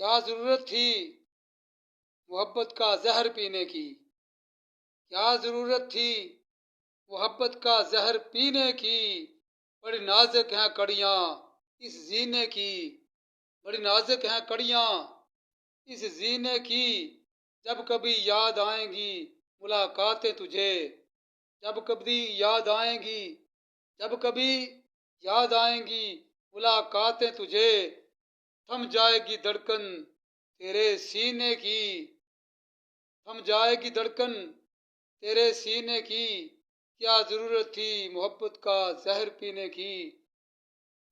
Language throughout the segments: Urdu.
کیا ضرورت تھی محبت کا زہر پینے کی؟ کیا ضرورت تھی محبت کا زہر پینے کی؟ بڑی نازک ہیں کڑیاں اس زینے کی، بڑی نازک ہیں کڑیاں اس زینے کی، جب کبھی یاد آئیں گی ملاقاتیں تجھے، جب کبھی یاد آئیں گی، جب کبھی یاد آئیں گی ملاقاتیں تجھے، تھم جائے گی دھڑکن تیرے سینے کی، تھم جائے گی دھڑکن تیرے سینے کی، کیا ضرورت تھی محبت کا زہر پینے کی؟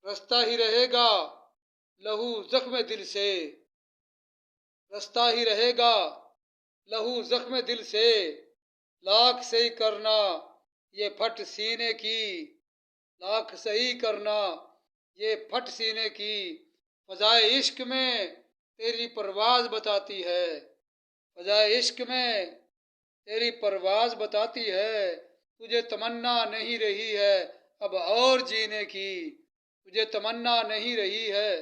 رستہ ہی رہے گا لہو زخم دل سے، رستہ ہی رہے گا لہو زخم دل سے، لاکھ صحیح کرنا یہ پھٹ سینے کی، لاکھ صحیح کرنا یہ پھٹ سینے کی، فضائے عشق میں تیری پرواز بتاتی ہے، فضائے عشق میں تیری پرواز بتاتی ہے، تجھے تمنا نہیں رہی ہے اب اور جینے کی، تجھے تمنا نہیں رہی ہے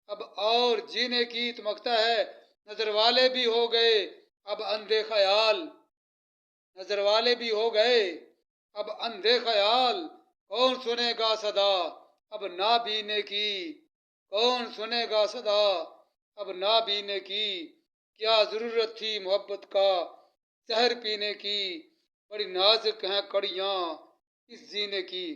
اب اور جینے کی۔ تمکتا ہے نظر والے بھی ہو گئے اب اندھے خیال، نظر والے بھی ہو گئے اب اندھے خیال، کون سنے گا صدا اب نابینے کی، کون سنے گا صدا اب نابینے کی، کیا ضرورت تھی محبت کا زہر پینے کی، بڑی نازک ہیں کڑیاں اس زینے کی۔